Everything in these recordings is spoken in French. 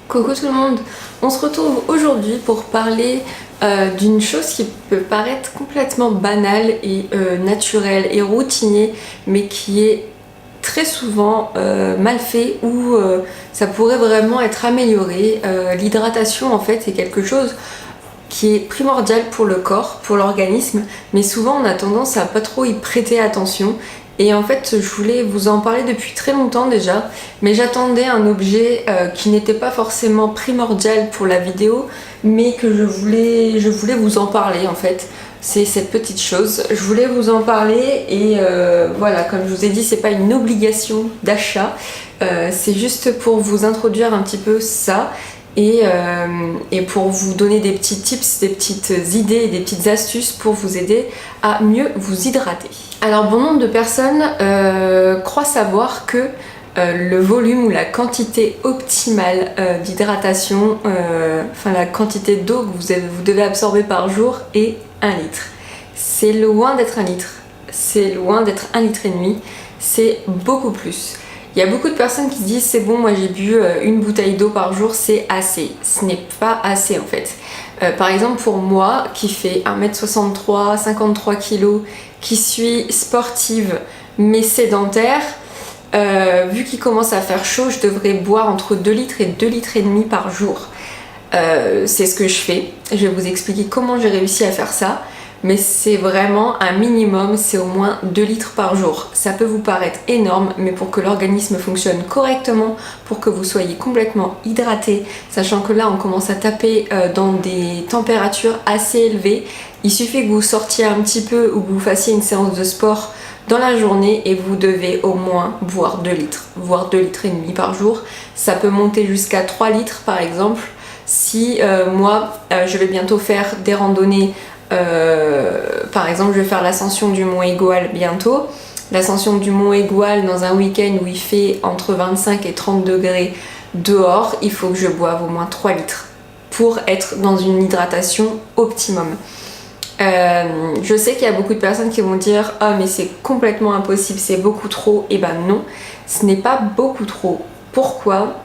Coucou tout le monde, on se retrouve aujourd'hui pour parler d'une chose qui peut paraître complètement banale et naturelle et routinier, mais qui est très souvent mal fait ou ça pourrait vraiment être amélioré. L'hydratation en fait c'est quelque chose qui est primordial pour le corps, pour l'organisme, mais souvent on a tendance à pas trop y prêter attention. Et en fait, je voulais vous en parler depuis très longtemps déjà, mais j'attendais un objet qui n'était pas forcément primordial pour la vidéo, mais que je voulais vous en parler en fait. C'est cette petite chose. Je voulais vous en parler et voilà, comme je vous ai dit, c'est pas une obligation d'achat, c'est juste pour vous introduire un petit peu ça. Et pour vous donner des petits tips, des petites idées et des petites astuces pour vous aider à mieux vous hydrater. Alors bon nombre de personnes croient savoir que le volume ou la quantité optimale d'hydratation, enfin la quantité d'eau que vous devez absorber par jour est 1 litre. C'est loin d'être 1 litre, c'est loin d'être 1,5 litre, c'est beaucoup plus. Il y a beaucoup de personnes qui se disent c'est bon, moi j'ai bu une bouteille d'eau par jour, c'est assez. Ce n'est pas assez en fait. Par exemple pour moi qui fait 1m63, 53 kg, qui suis sportive mais sédentaire, vu qu'il commence à faire chaud, je devrais boire entre 2 litres et 2,5 litres par jour. C'est ce que je fais. Je vais vous expliquer comment j'ai réussi à faire ça. Mais c'est vraiment un minimum, c'est au moins 2 litres par jour. Ça peut vous paraître énorme, mais pour que l'organisme fonctionne correctement, pour que vous soyez complètement hydraté, sachant que là on commence à taper dans des températures assez élevées, il suffit que vous sortiez un petit peu ou que vous fassiez une séance de sport dans la journée et vous devez au moins boire 2 litres, voire 2,5 litres par jour. Ça peut monter jusqu'à 3 litres par exemple. Si moi je vais bientôt faire des randonnées. Par exemple, je vais faire l'ascension du Mont Aigoual bientôt. L'ascension du Mont Aigoual dans un week-end où il fait entre 25 et 30 degrés dehors, il faut que je boive au moins 3 litres pour être dans une hydratation optimum. Je sais qu'il y a beaucoup de personnes qui vont dire « Ah mais c'est complètement impossible, c'est beaucoup trop ». Et ben non, ce n'est pas beaucoup trop. Pourquoi ?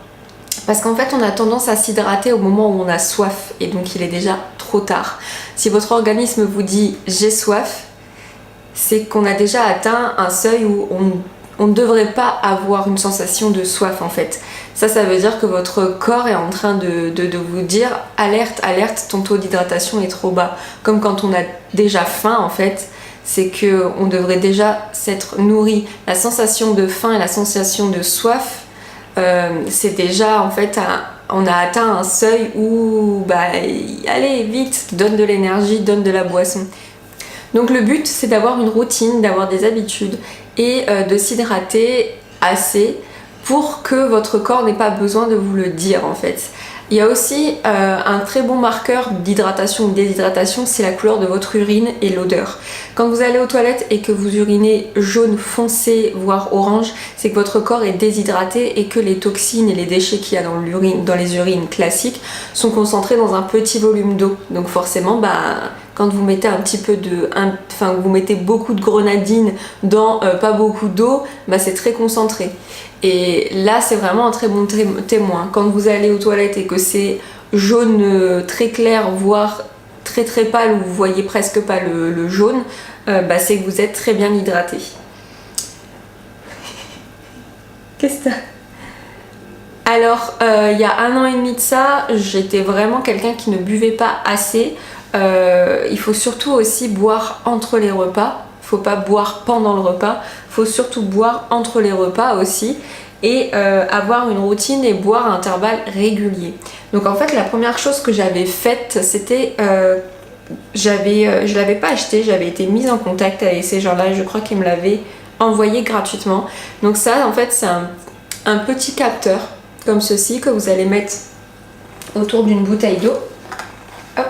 Parce qu'en fait on a tendance à s'hydrater au moment où on a soif et donc il est déjà trop tard. Si votre organisme vous dit j'ai soif, c'est qu'on a déjà atteint un seuil où on ne devrait pas avoir une sensation de soif en fait. Ça veut dire que votre corps est en train de vous dire alerte, alerte, ton taux d'hydratation est trop bas. Comme quand on a déjà faim en fait, c'est qu'on devrait déjà s'être nourri. La sensation de faim et la sensation de soif, c'est déjà en fait on a atteint un seuil où allez vite, donne de l'énergie, donne de la boisson. Donc le but c'est d'avoir une routine, d'avoir des habitudes et de s'hydrater assez pour que votre corps n'ait pas besoin de vous le dire en fait. Il y a aussi un très bon marqueur d'hydratation ou de déshydratation, c'est la couleur de votre urine et l'odeur. Quand vous allez aux toilettes et que vous urinez jaune foncé, voire orange, c'est que votre corps est déshydraté et que les toxines et les déchets qu'il y a dans les urines classiques sont concentrés dans un petit volume d'eau. Donc forcément, quand vous mettez vous mettez beaucoup de grenadine dans pas beaucoup d'eau, c'est très concentré. Et là, c'est vraiment un très bon témoin. Quand vous allez aux toilettes et que c'est jaune très clair, voire très très pâle, où vous voyez presque pas le jaune, c'est que vous êtes très bien hydraté. Qu'est-ce que t'as ? Alors, il y a 1 an et demi de ça, j'étais vraiment quelqu'un qui ne buvait pas assez. Il faut surtout aussi boire entre les repas. Faut pas boire pendant le repas, faut surtout boire entre les repas aussi et avoir une routine et boire à intervalles réguliers. Donc en fait la première chose que j'avais faite c'était je l'avais pas acheté, j'avais été mise en contact avec ces gens-là et je crois qu'ils me l'avaient envoyé gratuitement. Donc ça en fait c'est un petit capteur comme ceci que vous allez mettre autour d'une bouteille d'eau. Hop.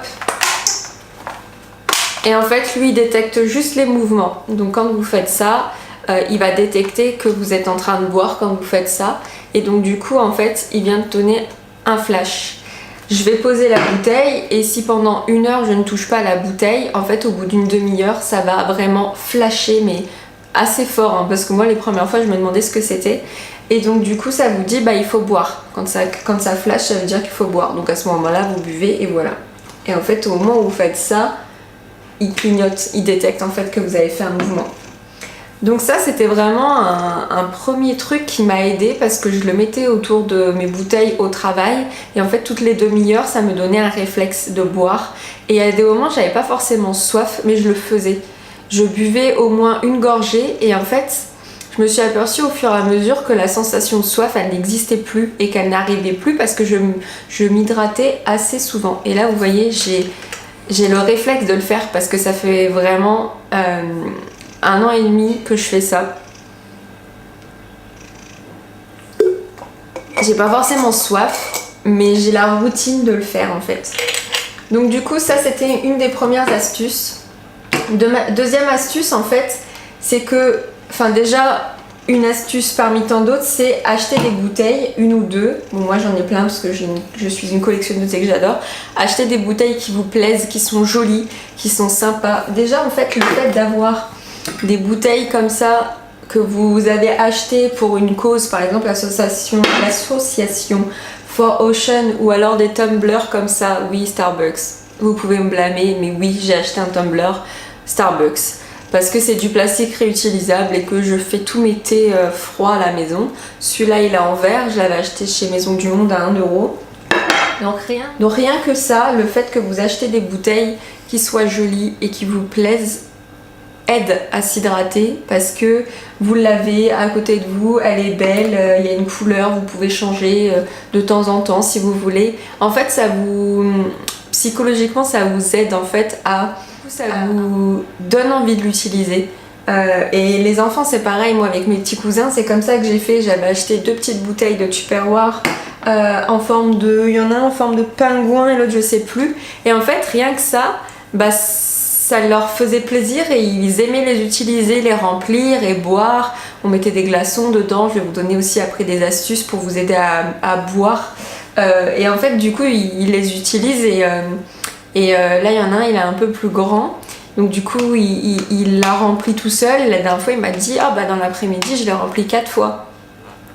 Et en fait, lui, il détecte juste les mouvements. Donc quand vous faites ça, il va détecter que vous êtes en train de boire quand vous faites ça. Et donc du coup, en fait, il vient de donner un flash. Je vais poser la bouteille et si pendant 1 heure, je ne touche pas à la bouteille, en fait, au bout d'une demi-heure, ça va vraiment flasher, mais assez fort, hein, parce que moi les premières fois je me demandais ce que c'était. Et donc du coup ça vous dit bah il faut boire. Quand ça flash, ça veut dire qu'il faut boire. Donc à ce moment-là vous buvez et voilà. Et en fait au moment où vous faites ça, il clignote, il détecte en fait que vous avez fait un mouvement. Donc ça c'était vraiment un premier truc qui m'a aidé parce que je le mettais autour de mes bouteilles au travail et en fait toutes les demi-heures ça me donnait un réflexe de boire. Et à des moments j'avais pas forcément soif mais je le faisais. Je buvais au moins une gorgée et en fait je me suis aperçue au fur et à mesure que la sensation de soif elle n'existait plus et qu'elle n'arrivait plus parce que je m'hydratais assez souvent. Et là vous voyez j'ai le réflexe de le faire parce que ça fait vraiment 1 an et demi que je fais ça. J'ai pas forcément soif, mais j'ai la routine de le faire en fait. Donc du coup ça c'était une des premières astuces. Deuxième astuce en fait, c'est que, enfin déjà une astuce parmi tant d'autres, c'est acheter des bouteilles, une ou deux. Bon moi j'en ai plein parce que je suis une collectionneuse et que j'adore. Acheter des bouteilles qui vous plaisent, qui sont jolies, qui sont sympas. Déjà en fait le fait d'avoir des bouteilles comme ça que vous avez achetées pour une cause, par exemple l'association For Ocean ou alors des tumblers comme ça, oui Starbucks. Vous pouvez me blâmer mais oui j'ai acheté un tumbler Starbucks parce que c'est du plastique réutilisable et que je fais tous mes thés froids à la maison. Celui-là il est en verre, je l'avais acheté chez Maison du Monde à 1 euro. Donc rien que ça, le fait que vous achetez des bouteilles qui soient jolies et qui vous plaisent aide à s'hydrater parce que vous l'avez à côté de vous, elle est belle, il y a une couleur, vous pouvez changer de temps en temps si vous voulez. En fait ça vous, psychologiquement ça vous aide en fait ça vous donne envie de l'utiliser. Et les enfants c'est pareil, moi avec mes petits cousins c'est comme ça que j'ai fait. J'avais acheté 2 petites bouteilles de Tupperware en forme de, il y en a un en forme de pingouin et l'autre je sais plus, et en fait rien que ça, bah ça leur faisait plaisir et ils aimaient les utiliser, les remplir et boire. On mettait des glaçons dedans. Je vais vous donner aussi après des astuces pour vous aider à boire. Et en fait, du coup, ils les utilisent là, il y en a un, il est un peu plus grand. Donc du coup, il l'a rempli tout seul. La dernière fois, il m'a dit « Ah bah dans l'après-midi, je l'ai rempli 4 fois ».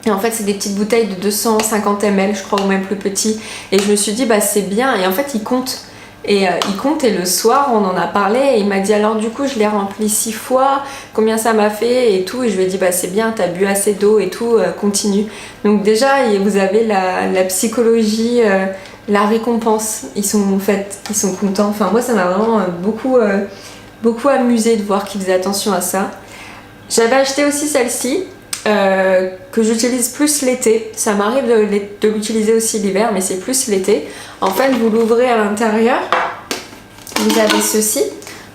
Et en fait, c'est des petites bouteilles de 250 ml, je crois, ou même plus petits. Et je me suis dit « Bah c'est bien ». Et en fait, il compte. Et il compte et le soir on en a parlé et il m'a dit alors du coup je l'ai rempli 6 fois, combien ça m'a fait et tout, et je lui ai dit bah c'est bien, t'as bu assez d'eau et tout, continue. Donc déjà vous avez la psychologie, la récompense, ils sont contents. Enfin moi ça m'a vraiment beaucoup amusé de voir qu'ils faisaient attention à ça. J'avais acheté aussi celle-ci que j'utilise plus l'été. Ça m'arrive de l'utiliser aussi l'hiver, mais c'est plus l'été. En fait, vous l'ouvrez à l'intérieur, vous avez ceci.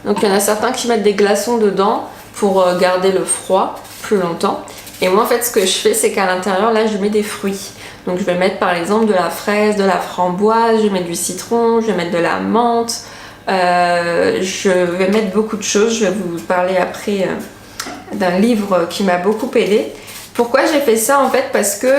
Donc il y en a certains qui mettent des glaçons dedans pour garder le froid plus longtemps. Et moi en fait ce que je fais c'est qu'à l'intérieur là je mets des fruits. Donc je vais mettre par exemple de la fraise, de la framboise, je vais mettre du citron, je vais mettre de la menthe, je vais mettre beaucoup de choses. Je vais vous parler après d'un livre qui m'a beaucoup aidé. Pourquoi j'ai fait ça en fait? Parce que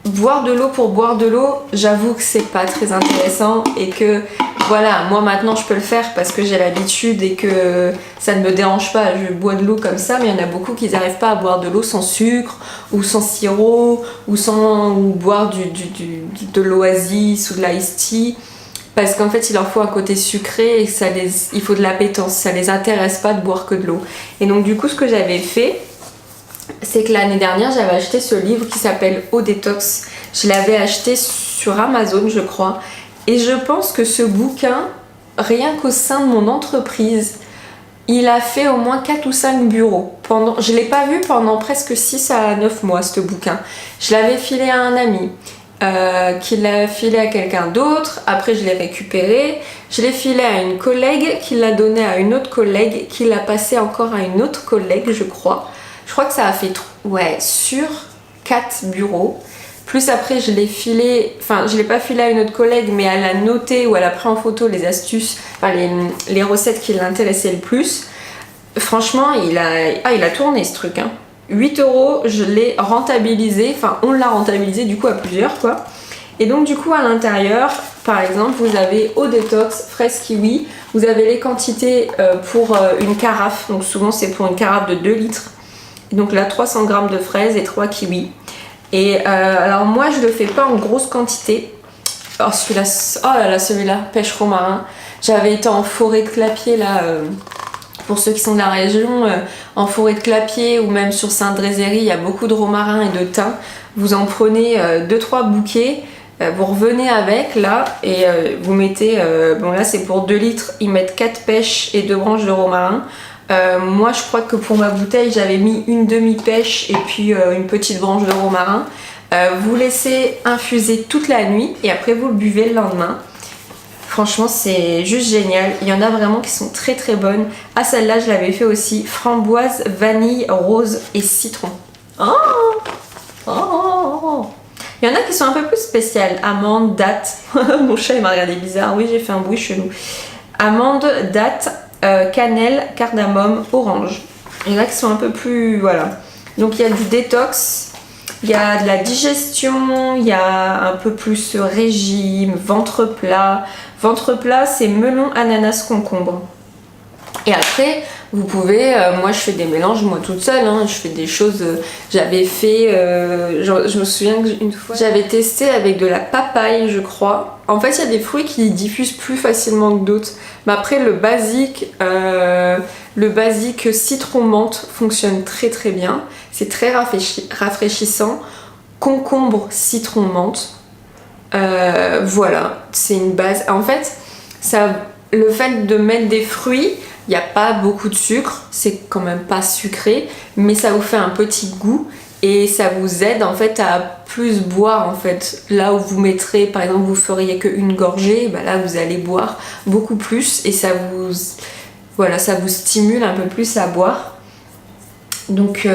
boire de l'eau pour boire de l'eau, j'avoue que c'est pas très intéressant et que voilà, moi maintenant je peux le faire parce que j'ai l'habitude et que ça ne me dérange pas, je bois de l'eau comme ça, mais il y en a beaucoup qui n'arrivent pas à boire de l'eau sans sucre ou sans sirop ou boire de l'oasis ou de l'ice tea parce qu'en fait il leur faut un côté sucré et il faut de l'appétence, ça les intéresse pas de boire que de l'eau. Et donc du coup ce que j'avais fait, c'est que l'année dernière j'avais acheté ce livre qui s'appelle Eau Détox. Je l'avais acheté sur Amazon je crois, et je pense que ce bouquin, rien qu'au sein de mon entreprise, il a fait au moins 4 ou 5 bureaux. Je ne l'ai pas vu pendant presque 6 à 9 mois ce bouquin. Je l'avais filé à un ami, qui l'a filé à quelqu'un d'autre, après je l'ai récupéré, je l'ai filé à une collègue, qui l'a donné à une autre collègue, qui l'a passé encore à une autre collègue je crois. Je crois que ça a fait sur 4 bureaux. Plus après je l'ai filé, enfin je l'ai pas filé à une autre collègue mais elle a noté ou elle a pris en photo les astuces, enfin les recettes qui l'intéressaient le plus. Franchement il a tourné ce truc hein. 8 euros, je l'ai rentabilisé, enfin on l'a rentabilisé du coup à plusieurs quoi. Et donc du coup à l'intérieur, par exemple vous avez eau détox, fraise kiwi, vous avez les quantités pour une carafe, donc souvent c'est pour une carafe de 2 litres. Donc là 300 g de fraises et 3 kiwis. Et alors moi je le fais pas en grosse quantité. Oh celui-là, oh là là, celui-là, pêche romarin. J'avais été en forêt de Clapier là, pour ceux qui sont de la région, en forêt de Clapier ou même sur Saint-Drézéry, il y a beaucoup de romarin et de thym. Vous en prenez 2-3 bouquets. Vous revenez avec là et vous mettez, bon là c'est pour 2 litres, ils mettent 4 pêches et 2 branches de romarin. Moi je crois que pour ma bouteille j'avais mis une demi-pêche et puis une petite branche de romarin. Vous laissez infuser toute la nuit et après vous le buvez le lendemain. Franchement c'est juste génial, il y en a vraiment qui sont très très bonnes. Ah celle-là je l'avais fait aussi, framboise, vanille, rose et citron. Oh il y en a qui sont un peu plus spéciales, amandes, dattes. Mon chat il m'a regardé bizarre, oui j'ai fait un bruit chelou. Amandes, dattes, cannelle, cardamome, orange. Il y en a qui sont un peu plus, voilà. Donc il y a du détox, il y a de la digestion, il y a un peu plus régime, ventre plat. Ventre plat c'est melon, ananas, concombre. Et après, vous pouvez, moi je fais des mélanges moi toute seule, hein, je fais des choses, j'avais fait, je me souviens qu'une fois j'avais testé avec de la papaye je crois. En fait il y a des fruits qui diffusent plus facilement que d'autres, mais après le basique citron menthe fonctionne très très bien, c'est très rafraîchissant. Concombre, citron menthe, voilà, c'est une base. En fait, le fait de mettre des fruits, il n'y a pas beaucoup de sucre, c'est quand même pas sucré, mais ça vous fait un petit goût et ça vous aide en fait à plus boire en fait. Là où vous mettrez, par exemple, vous feriez qu'une gorgée, bah là vous allez boire beaucoup plus et ça vous stimule un peu plus à boire. Donc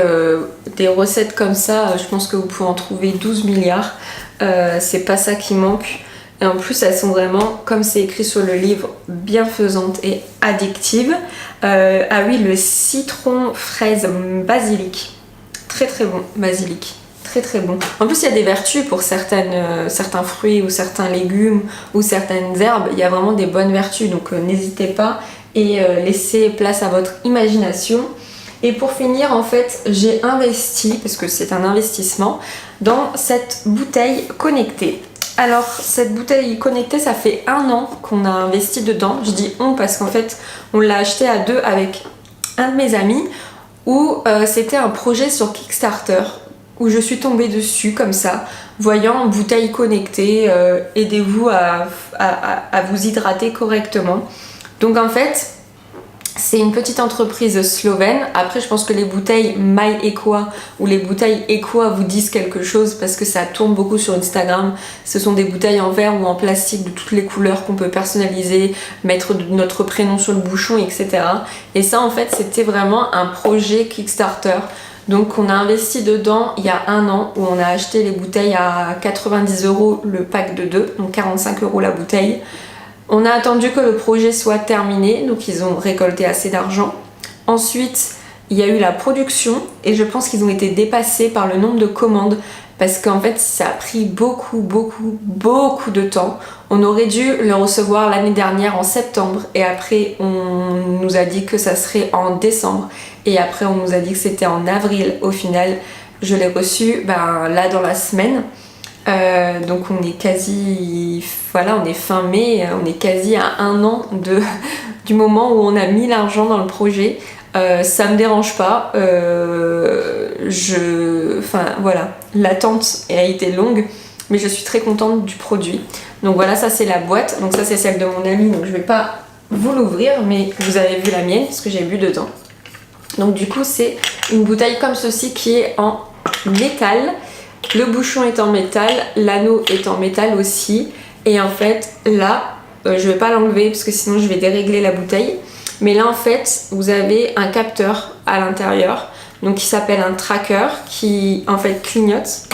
des recettes comme ça, je pense que vous pouvez en trouver 12 milliards, c'est pas ça qui manque. Et en plus elles sont vraiment, comme c'est écrit sur le livre, bienfaisantes et addictives. Ah oui, le citron fraise basilic, très très bon, basilic, très très bon. En plus il y a des vertus pour certains fruits ou certains légumes ou certaines herbes, il y a vraiment des bonnes vertus, donc n'hésitez pas et laissez place à votre imagination. Et pour finir, en fait, j'ai investi, parce que c'est un investissement, dans cette bouteille connectée. Alors, cette bouteille connectée, ça fait 1 an qu'on a investi dedans. Je dis on parce qu'en fait, on l'a acheté à 2 avec un de mes amis, où c'était un projet sur Kickstarter, où je suis tombée dessus comme ça, voyant bouteille connectée, aidez-vous à vous hydrater correctement. Donc en fait, c'est une petite entreprise slovène. Après, je pense que les bouteilles My Equa ou les bouteilles Equa vous disent quelque chose parce que ça tourne beaucoup sur Instagram. Ce sont des bouteilles en verre ou en plastique de toutes les couleurs qu'on peut personnaliser, mettre notre prénom sur le bouchon, etc. Et ça, en fait, c'était vraiment un projet Kickstarter. Donc, on a investi dedans il y a 1 an où on a acheté les bouteilles à 90 € le pack de 2, donc 45 € la bouteille. On a attendu que le projet soit terminé, donc ils ont récolté assez d'argent. Ensuite, il y a eu la production et je pense qu'ils ont été dépassés par le nombre de commandes parce qu'en fait, ça a pris beaucoup de temps. On aurait dû le recevoir l'année dernière en septembre et après, on nous a dit que ça serait en décembre et après, on nous a dit que c'était en avril. Au final, je l'ai reçu là dans la semaine. Donc on est quasi, voilà, on est fin mai, on est quasi à 1 an du moment où on a mis l'argent dans le projet. Ça me dérange pas, enfin voilà, l'attente a été longue, mais je suis très contente du produit. Donc voilà, ça c'est la boîte, donc ça c'est celle de mon ami, donc je vais pas vous l'ouvrir, mais vous avez vu la mienne parce que j'ai bu dedans. Donc du coup c'est une bouteille comme ceci qui est en métal. Le bouchon est en métal, l'anneau est en métal aussi. Et en fait, là, je vais pas l'enlever parce que sinon je vais dérégler la bouteille. Mais là, en fait, vous avez un capteur à l'intérieur, donc qui s'appelle un tracker, qui en fait clignote.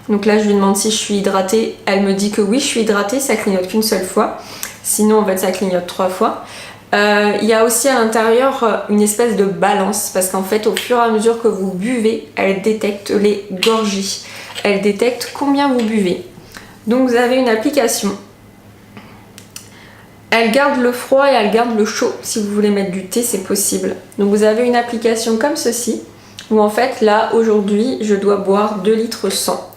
Donc là, je lui demande si je suis hydratée. Elle me dit que oui, je suis hydratée, ça clignote qu'une seule fois. Sinon, en fait, ça clignote 3 fois. Il y a aussi à l'intérieur une espèce de balance parce qu'en fait au fur et à mesure que vous buvez, elle détecte les gorgées, elle détecte combien vous buvez. Donc vous avez une application, elle garde le froid et elle garde le chaud. Si vous voulez mettre du thé, c'est possible. Donc vous avez une application comme ceci, où en fait là aujourd'hui je dois boire 2 litres 100.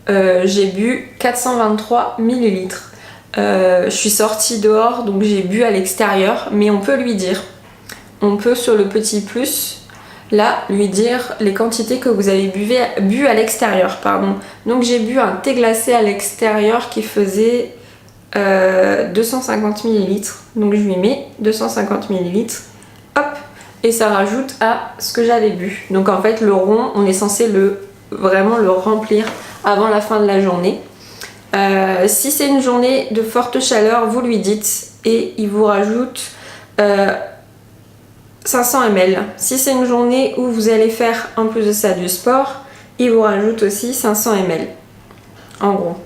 J'ai bu 423 millilitres. Je suis sortie dehors donc j'ai bu à l'extérieur, mais on peut lui dire, on peut sur le petit plus là lui dire les quantités que vous avez bu à l'extérieur, pardon. Donc j'ai bu un thé glacé à l'extérieur qui faisait 250 millilitres, donc je lui mets 250 millilitres, hop, et ça rajoute à ce que j'avais bu. Donc en fait le rond on est censé vraiment le remplir avant la fin de la journée. Si c'est une journée de forte chaleur, vous lui dites et il vous rajoute 500 ml. Si c'est une journée où vous allez faire en plus de ça du sport, il vous rajoute aussi 500 ml. En gros.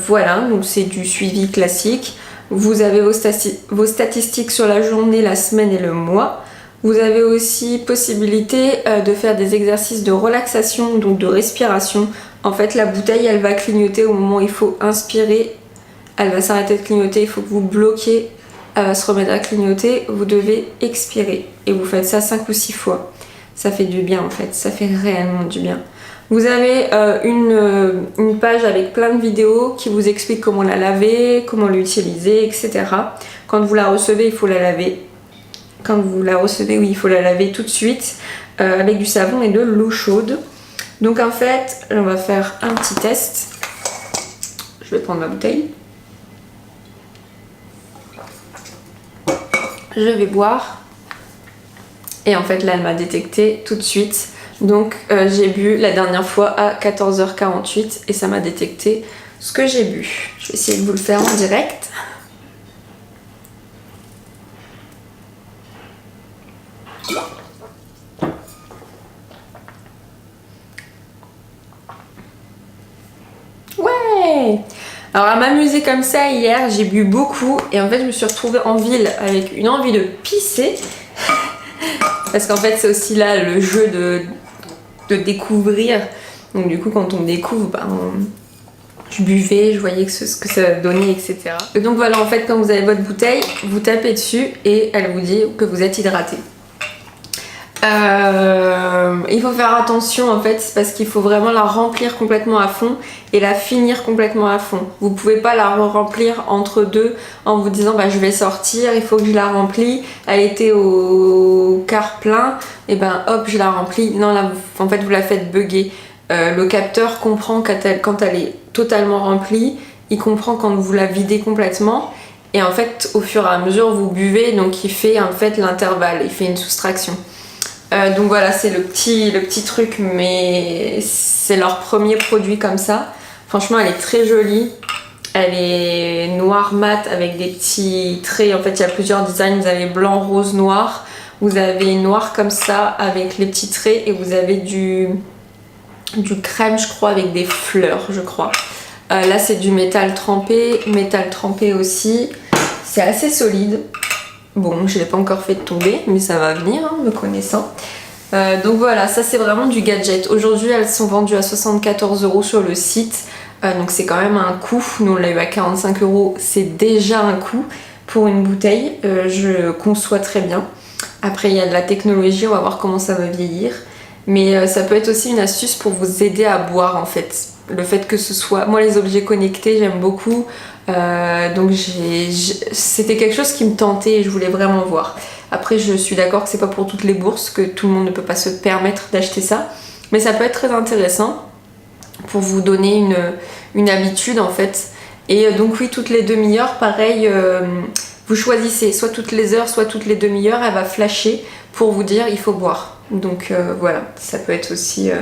Voilà, donc c'est du suivi classique. Vous avez vos statistiques sur la journée, la semaine et le mois. Vous avez aussi possibilité de faire des exercices de relaxation, donc de respiration. En fait, la bouteille, elle va clignoter au moment où il faut inspirer. Elle va s'arrêter de clignoter, il faut que vous bloquiez. Elle va se remettre à clignoter. Vous devez expirer. Et vous faites ça 5 ou 6 fois. Ça fait du bien en fait, ça fait réellement du bien. Vous avez une page avec plein de vidéos qui vous expliquent comment la laver, comment l'utiliser, etc. Quand vous la recevez, il faut la laver. Quand vous la recevez, oui, il faut la laver tout de suite avec du savon et de l'eau chaude. Donc en fait, on va faire un petit test. Je vais prendre ma bouteille. Je vais boire. Et en fait, là, elle m'a détecté tout de suite. Donc j'ai bu la dernière fois à 14h48 et ça m'a détecté ce que j'ai bu. Je vais essayer de vous le faire en direct. Ouais! Alors à m'amuser comme ça hier, j'ai bu beaucoup et en fait je me suis retrouvée en ville avec une envie de pisser. Parce qu'en fait c'est aussi là le jeu de découvrir. Donc du coup quand on découvre, je buvais, je voyais ce que ça donnait, etc. Et donc voilà, en fait quand vous avez votre bouteille, vous tapez dessus et elle vous dit que vous êtes hydraté. Il faut faire attention en fait parce qu'il faut vraiment la remplir complètement à fond et la finir complètement à fond. Vous pouvez pas la remplir entre deux en vous disant je vais sortir, il faut que je la remplis, elle était au quart plein, et hop je la remplis. Non là en fait vous la faites bugger. Le capteur comprend quand elle est totalement remplie, il comprend quand vous la videz complètement et en fait au fur et à mesure vous buvez, donc il fait en fait l'intervalle, il fait une soustraction. Donc voilà, c'est le petit truc, mais c'est leur premier produit comme ça. Franchement, elle est très jolie. Elle est noire mat avec des petits traits. En fait, il y a plusieurs designs. Vous avez blanc, rose, noir. Vous avez noir comme ça avec les petits traits. Et vous avez du crème, je crois, avec des fleurs, je crois. Là, c'est du métal trempé aussi. C'est assez solide. Bon, je ne l'ai pas encore fait tomber, mais ça va venir, me connaissant. Donc voilà, ça c'est vraiment du gadget. Aujourd'hui, elles sont vendues à 74 € sur le site. Donc c'est quand même un coût. Nous, on l'a eu à 45 €. C'est déjà un coût pour une bouteille. Je conçois très bien. Après, il y a de la technologie. On va voir comment ça va vieillir. Mais ça peut être aussi une astuce pour vous aider à boire, en fait. Le fait que ce soit... Moi, les objets connectés, j'aime beaucoup. Donc c'était quelque chose qui me tentait et je voulais vraiment voir. Après je suis d'accord que c'est pas pour toutes les bourses, que tout le monde ne peut pas se permettre d'acheter ça, mais ça peut être très intéressant pour vous donner une habitude en fait. Et donc oui, toutes les demi-heures pareil, vous choisissez soit toutes les heures soit toutes les demi-heures, elle va flasher pour vous dire il faut boire. Donc voilà, ça peut être aussi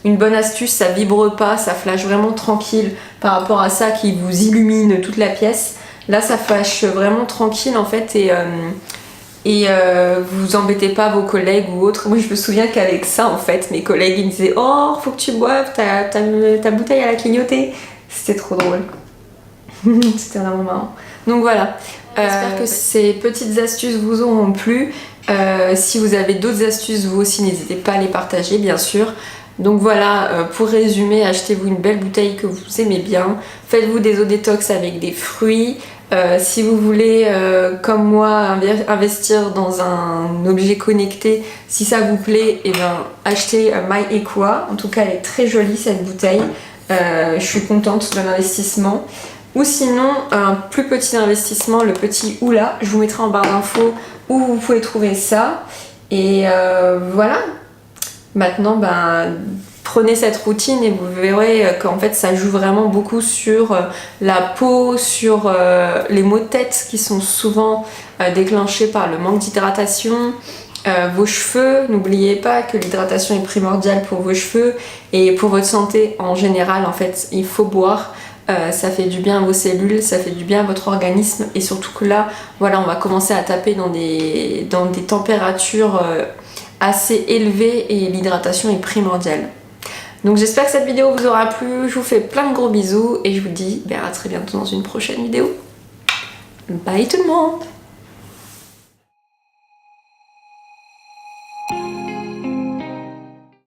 une bonne astuce, ça vibre pas, ça flash vraiment tranquille par rapport à ça qui vous illumine toute la pièce. Là ça flash vraiment tranquille en fait et vous embêtez pas vos collègues ou autres. Moi je me souviens qu'avec ça en fait mes collègues ils me disaient oh faut que tu boives, ta bouteille elle a clignoté. C'était trop drôle. C'était vraiment marrant. Donc voilà, j'espère que ces petites astuces vous auront plu. Si vous avez d'autres astuces vous aussi n'hésitez pas à les partager bien sûr. Donc voilà, pour résumer, achetez-vous une belle bouteille que vous aimez bien, faites-vous des eaux détox avec des fruits. Si vous voulez, comme moi, investir dans un objet connecté, si ça vous plaît, et ben, achetez MyEqua. En tout cas, elle est très jolie cette bouteille. Je suis contente de l'investissement. Ou sinon, un plus petit investissement, le petit Oula. Je vous mettrai en barre d'infos où vous pouvez trouver ça. Et voilà. Maintenant, ben, prenez cette routine et vous verrez qu'en fait ça joue vraiment beaucoup sur la peau, sur les maux de tête qui sont souvent déclenchés par le manque d'hydratation. Vos cheveux, n'oubliez pas que l'hydratation est primordiale pour vos cheveux et pour votre santé en général. En fait, il faut boire. Ça fait du bien à vos cellules, ça fait du bien à votre organisme et surtout que là, voilà, on va commencer à taper dans des températures assez élevées et l'hydratation est primordiale. Donc j'espère que cette vidéo vous aura plu, je vous fais plein de gros bisous et je vous dis à très bientôt dans une prochaine vidéo. Bye tout le monde!